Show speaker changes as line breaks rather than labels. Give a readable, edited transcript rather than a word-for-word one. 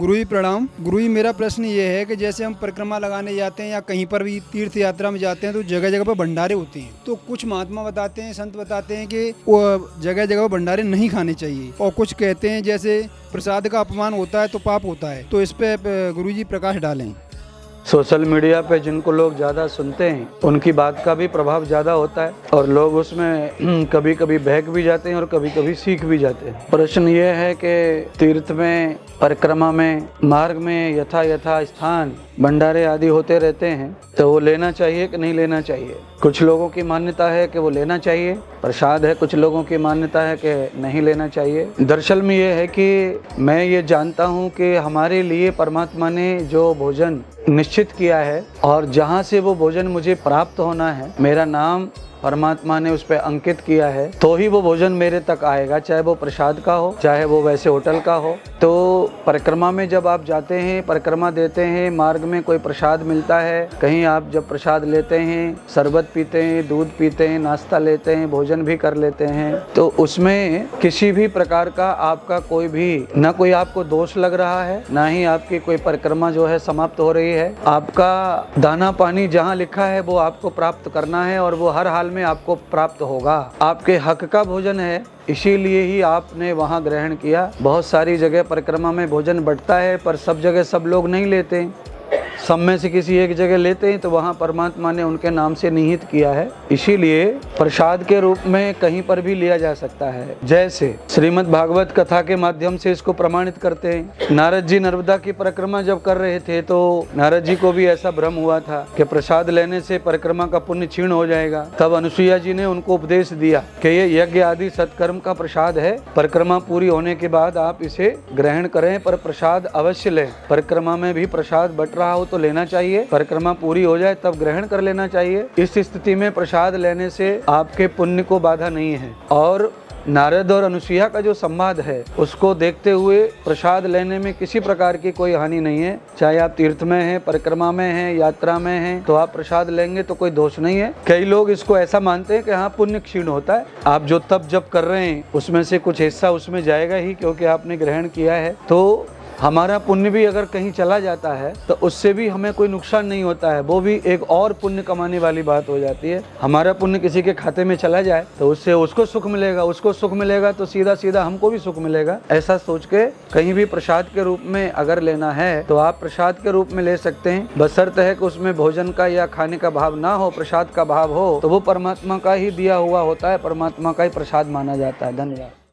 गुरु जी प्रणाम। गुरु जी मेरा प्रश्न ये है कि जैसे हम परिक्रमा लगाने जाते हैं या कहीं पर भी तीर्थ यात्रा में जाते हैं तो जगह जगह पर भंडारे होते हैं, तो कुछ महात्मा बताते हैं, संत बताते हैं कि वो जगह जगह पर भंडारे नहीं खाने चाहिए, और कुछ कहते हैं जैसे प्रसाद का अपमान होता है तो पाप होता है। तो इस पे गुरु जी प्रकाश डालें।
सोशल मीडिया पे जिनको लोग ज़्यादा सुनते हैं उनकी बात का भी प्रभाव ज़्यादा होता है और लोग उसमें कभी कभी बहक भी जाते हैं और कभी कभी सीख भी जाते हैं। प्रश्न ये है कि तीर्थ में, परिक्रमा में, मार्ग में यथा यथा स्थान भंडारे आदि होते रहते हैं, तो वो लेना चाहिए कि नहीं लेना चाहिए। कुछ लोगों की मान्यता है कि वो लेना चाहिए, प्रसाद है। कुछ लोगों की मान्यता है कि नहीं लेना चाहिए। दरअसल में ये है कि मैं ये जानता हूँ कि हमारे लिए परमात्मा ने जो भोजन निश्चित किया है और जहाँ से वो भोजन मुझे प्राप्त होना है, मेरा नाम परमात्मा ने उस पर अंकित किया है, तो ही वो भोजन मेरे तक आएगा, चाहे वो प्रसाद का हो, चाहे वो वैसे होटल का हो। तो परिक्रमा में जब आप जाते हैं, परिक्रमा देते हैं, मार्ग में कोई प्रसाद मिलता है, कहीं आप जब प्रसाद लेते हैं, शरबत पीते हैं, दूध पीते हैं, नाश्ता लेते हैं, भोजन भी कर लेते हैं, तो उसमें किसी भी प्रकार का आपका कोई भी न कोई आपको दोष लग रहा है, ना ही आपकी कोई परिक्रमा जो है समाप्त हो रही है। आपका दाना पानी जहाँ लिखा है वो आपको प्राप्त करना है और वो हर हाल में आपको प्राप्त होगा। आपके हक का भोजन है, इसीलिए ही आपने वहाँ ग्रहण किया। बहुत सारी जगह परिक्रमा में भोजन बंटता है पर सब जगह सब लोग नहीं लेते, सब में से किसी एक जगह लेते हैं, तो वहाँ परमात्मा ने उनके नाम से निहित किया है। इसीलिए प्रसाद के रूप में कहीं पर भी लिया जा सकता है। जैसे श्रीमद् भागवत कथा के माध्यम से इसको प्रमाणित करते हैं। नारद जी नर्मदा की परिक्रमा जब कर रहे थे तो नारद जी को भी ऐसा भ्रम हुआ था कि प्रसाद लेने से परिक्रमा का पुण्य क्षीण हो जाएगा। तब अनुसुईया जी ने उनको उपदेश दिया कि ये यज्ञ आदि सत्कर्म का प्रसाद है, परिक्रमा पूरी होने के बाद आप इसे ग्रहण करें, पर प्रसाद अवश्य लें। परिक्रमा में भी प्रसाद बट रहा हो तो लेना चाहिए, परिक्रमा पूरी हो जाए तब ग्रहण कर लेना चाहिए। इस स्थिति में प्रसाद लेने से आपके पुण्य को बाधा नहीं है। और नारद और अनुसुईया का जो संवाद है उसको देखते हुए प्रसाद लेने में किसी प्रकार की कोई हानि नहीं है। चाहे आप तीर्थ में हैं, परिक्रमा में हैं, यात्रा में हैं, तो आप प्रसाद लेंगे तो कोई दोष नहीं है। कई लोग इसको ऐसा मानते हैं कि हाँ पुण्य क्षीण होता है, आप जो तप जप कर रहे हैं उसमें से कुछ हिस्सा उसमें जाएगा ही, क्योंकि आपने ग्रहण किया है। तो हमारा पुण्य भी अगर कहीं चला जाता है तो उससे भी हमें कोई नुकसान नहीं होता है, वो भी एक और पुण्य कमाने वाली बात हो जाती है। हमारा पुण्य किसी के खाते में चला जाए तो उससे उसको सुख मिलेगा, उसको सुख मिलेगा तो सीधा सीधा हमको भी सुख मिलेगा। ऐसा सोच के कहीं भी प्रसाद के रूप में अगर लेना है तो आप प्रसाद के रूप में ले सकते हैं, बशर्ते है कि उसमें भोजन का या खाने का भाव ना हो, प्रसाद का भाव हो, तो वो परमात्मा का ही दिया हुआ होता है, परमात्मा का ही प्रसाद माना जाता है। धन्यवाद।